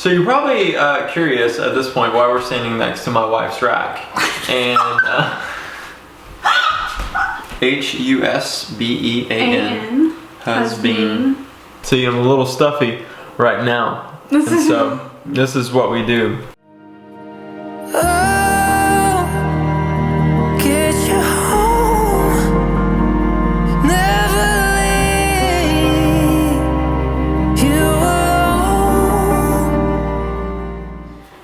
So you're probably curious at this point why we're standing next to my wife's rack. And Husbean husband. See, I'm a little stuffy right now. So this is what we do.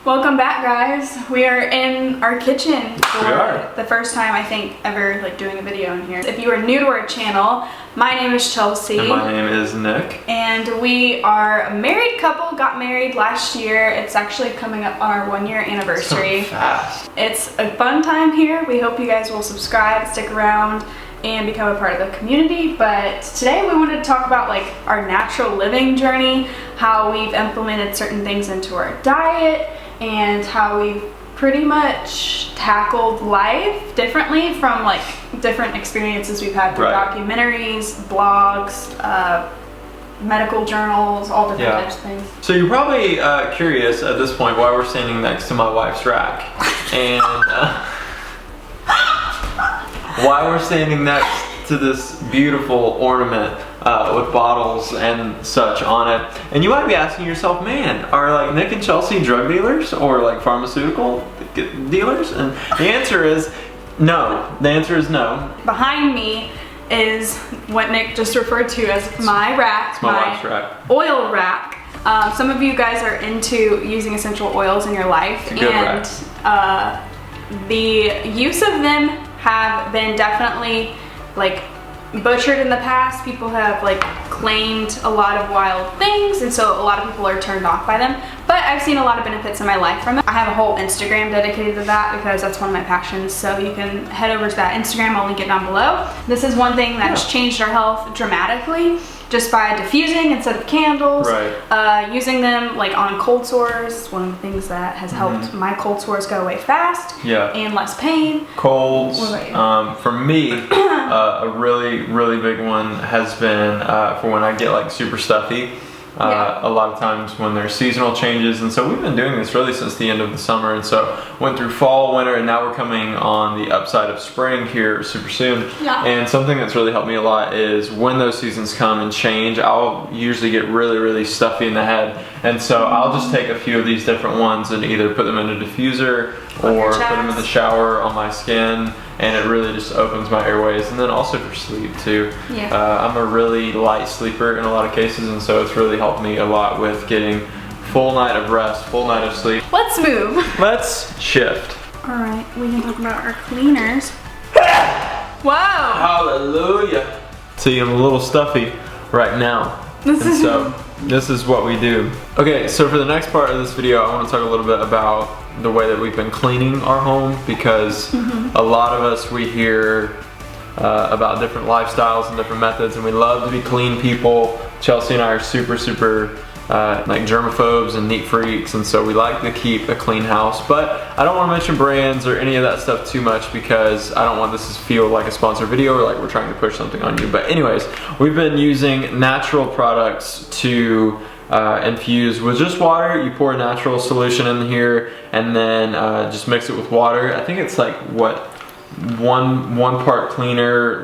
Welcome back, guys. We are in our kitchen for the first time I think ever doing a video in here. If you are new to our channel, my name is Chelsea. And my name is Nick. And we are a married couple, got married last year. It's actually coming up on our 1-year anniversary. So fast. It's a fun time here. We hope you guys will subscribe, stick around, and become a part of the community. But today we wanted to talk about our natural living journey, how we've implemented certain things into our diet, and how we've pretty much tackled life differently from different experiences we've had through documentaries, blogs, medical journals, all different types of things. So you're probably curious at this point why we're standing next to my wife's rack. And why we're standing next to this beautiful ornament with bottles and such on it. And you might be asking yourself, man, are Nick and Chelsea drug dealers or pharmaceutical dealers? And the answer is no. The answer is no. Behind me is what Nick just referred to as my rack, my wife's rack. Oil rack. Some of you guys are into using essential oils in your life, and the use of them have been definitely butchered in the past. People have claimed a lot of wild things, and so a lot of people are turned off by them. But I've seen a lot of benefits in my life from it. I have a whole Instagram dedicated to that because that's one of my passions. So you can head over to that Instagram. I'll link it down below. This is one thing that's changed our health dramatically, just by diffusing instead of candles. Using them on cold sores. One of the things that has helped my cold sores go away fast. And less pain. Colds. For me, a really big one has been for when I get super stuffy. A lot of times when there's seasonal changes, and so we've been doing this really since the end of the summer, and so went through fall, winter, and now we're coming on the upside of spring here super soon. And something that's really helped me a lot is when those seasons come and change, I'll usually get really stuffy in the head, and so I'll just take a few of these different ones and either put them in a diffuser or put them in the shower on my skin, and it really just opens my airways. And then also for sleep too. I'm a really light sleeper in a lot of cases, and so it's really helped me a lot with getting full night of rest, full night of sleep. Let's move. Let's shift. All right, we can talk about our cleaners. Whoa! Hallelujah. See, I'm a little stuffy right now. This is what we do. Okay, so for the next part of this video, I want to talk a little bit about the way that we've been cleaning our home, because a lot of us, we hear about different lifestyles and different methods, and we love to be clean people. Chelsea and I are super germaphobes and neat freaks, and so we like to keep a clean house. But I don't want to mention brands or any of that stuff too much, because I don't want this to feel like a sponsored video or we're trying to push something on you. But anyways, we've been using natural products to infuse with just water. You pour a natural solution in here and then just mix it with water. I think it's one part cleaner,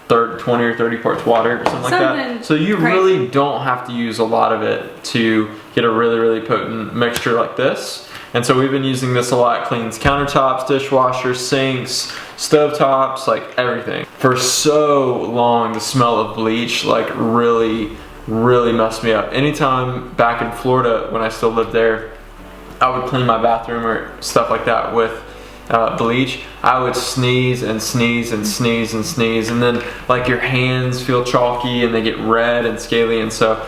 20 or 30 parts water or something like that. So you really don't have to use a lot of it to get a really potent mixture like this. And so we've been using this a lot. It cleans countertops, dishwashers, sinks, stovetops, everything. For so long, the smell of bleach really messed me up. Anytime back in Florida when I still lived there, I would clean my bathroom or stuff like that with bleach. I would sneeze and sneeze and sneeze and sneeze, and then your hands feel chalky and they get red and scaly, and so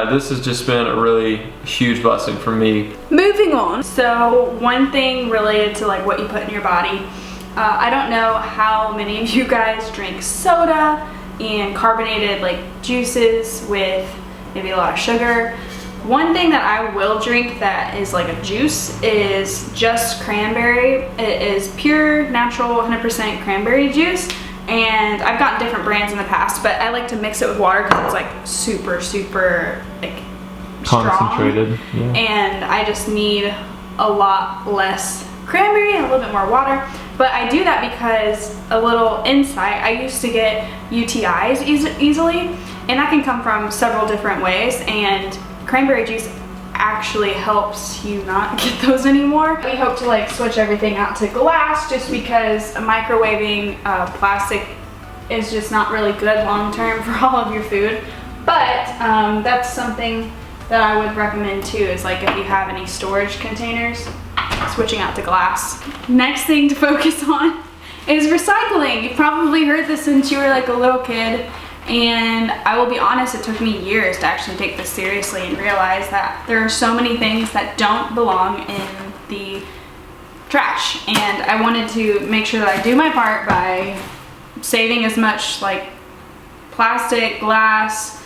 this has just been a really huge blessing for me. Moving on, so one thing related to what you put in your body. I don't know how many of you guys drink soda and carbonated juices with maybe a lot of sugar. One thing that I will drink that is a juice is just cranberry. It is pure, natural, 100% cranberry juice. And I've gotten different brands in the past, but I like to mix it with water because it's super concentrated, strong, and I just need a lot less cranberry and a little bit more water. But I do that because, a little insight, I used to get UTIs easily, and that can come from several different ways, and cranberry juice actually helps you not get those anymore. We hope to like switch everything out to glass, just because microwaving plastic is just not really good long term for all of your food. But that's something that I would recommend too, is like if you have any storage containers, switching out to glass. Next thing to focus on is recycling. You've probably heard this since you were like a little kid, and I will be honest, it took me years to actually take this seriously and realize that there are so many things that don't belong in the trash, and I wanted to make sure that I do my part by saving as much like plastic, glass,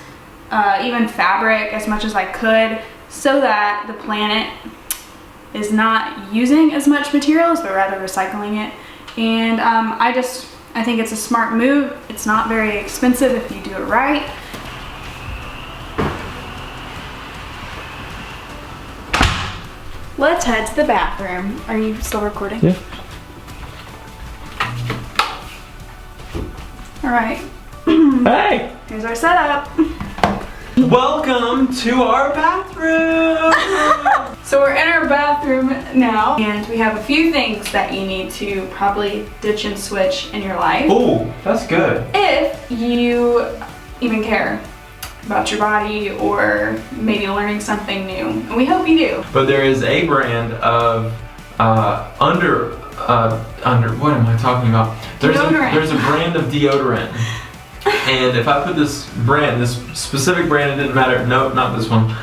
even fabric as much as I could, so that the planet is not using as much materials but rather recycling it. And I think it's a smart move. It's not very expensive if you do it right. Let's head to the bathroom. Are you still recording? Yeah. All right. Hey! Here's our setup. Welcome to our bathroom! So we're in our bathroom now, and we have a few things that you need to probably ditch and switch in your life. Oh, that's good. If you even care about your body, or maybe learning something new. And we hope you do. But there is a brand of what am I talking about? There's a brand of deodorant. And if I put this specific brand, it didn't matter, nope, not this one,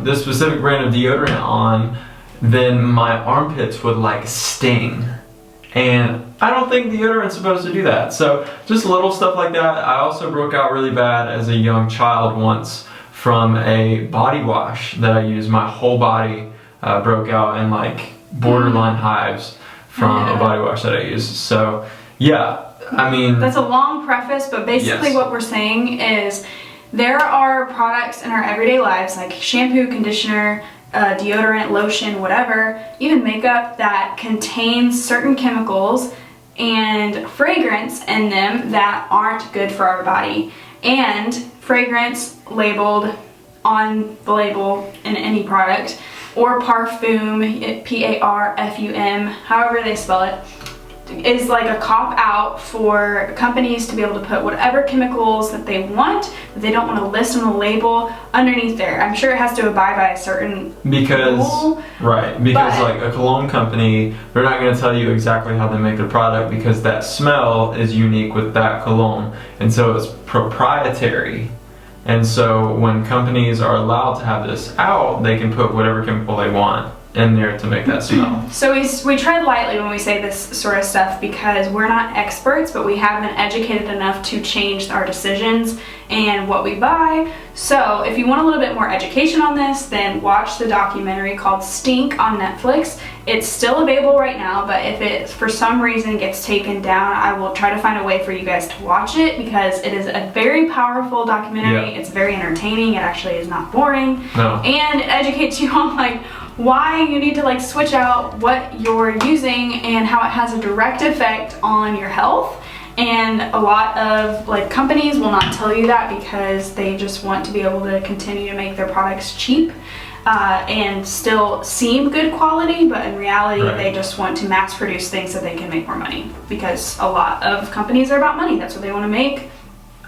this specific brand of deodorant on, then my armpits would like sting. And I don't think deodorant's supposed to do that. So just little stuff like that. I also broke out really bad as a young child once from a body wash that I used. My whole body broke out in like borderline hives from a body wash that I used. So yeah. I mean, that's a long preface, but basically what we're saying is there are products in our everyday lives like shampoo, conditioner, deodorant, lotion, whatever, even makeup, that contains certain chemicals and fragrance in them that aren't good for our body. And fragrance labeled on the label in any product, or parfum, P-A-R-F-U-M, however they spell it, is like a cop out for companies to be able to put whatever chemicals that they want, that they don't want to list on the label, underneath there. I'm sure it has to abide by a certain rule. Right, because like a cologne company, they're not going to tell you exactly how they make their product, because that smell is unique with that cologne, and so it's proprietary. And so when companies are allowed to have this out, they can put whatever chemical they want in there to make that smell. So we tread lightly when we say this sort of stuff, because we're not experts, but we have been educated enough to change our decisions and what we buy. So if you want a little bit more education on this, then watch the documentary called Stink on Netflix. It's still available right now, but if it for some reason gets taken down, I will try to find a way for you guys to watch it, because it is a very powerful documentary. It's very entertaining. It actually is not boring. No. And it educates you on like why you need to like switch out what you're using and how it has a direct effect on your health. And a lot of like companies will not tell you that, because they just want to be able to continue to make their products cheap and still seem good quality, but in reality they just want to mass produce things so they can make more money, because a lot of companies are about money. That's what they want to make.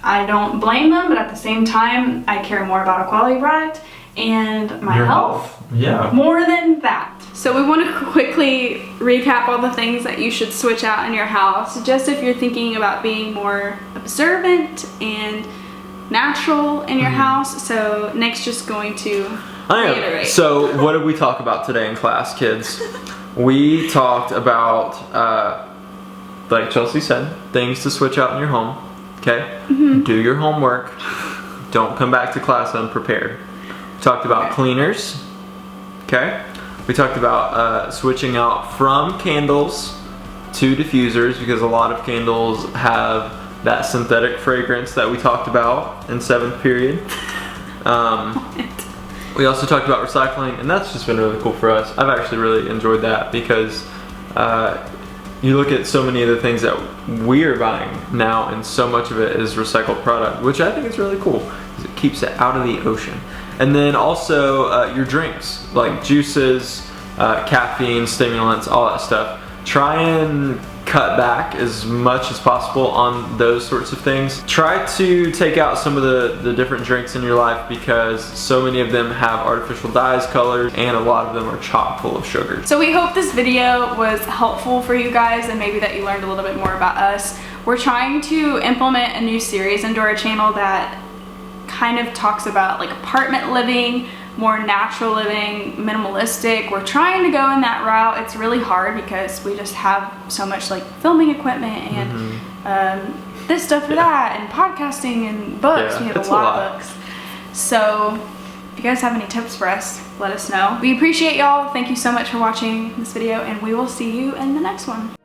I don't blame them, but at the same time I care more about a quality product and my health. Yeah. More than that. So we want to quickly recap all the things that you should switch out in your house, just if you're thinking about being more observant and natural in your house. So Nick's just going to reiterate. So what did we talk about today in class, kids? We talked about, like Chelsea said, things to switch out in your home. Okay? Do your homework. Don't come back to class unprepared. We talked about cleaners. Okay? We talked about switching out from candles to diffusers, because a lot of candles have that synthetic fragrance that we talked about in 7th period. We also talked about recycling, and that's just been really cool for us. I've actually really enjoyed that because you look at so many of the things that we're buying now, and so much of it is recycled product, which I think is really cool because it keeps it out of the ocean. And then also your drinks, like juices, caffeine, stimulants, all that stuff. Try and cut back as much as possible on those sorts of things. Try to take out some of the different drinks in your life because so many of them have artificial dyes, colors, and a lot of them are chock full of sugar. So we hope this video was helpful for you guys and maybe that you learned a little bit more about us. We're trying to implement a new series into our channel that kind of talks about like apartment living, more natural living, minimalistic. We're trying to go in that route. It's really hard because we just have so much like filming equipment and this stuff for that, and podcasting and books. Yeah, we have a lot of books. So if you guys have any tips for us, let us know. We appreciate y'all. Thank you so much for watching this video, and we will see you in the next one.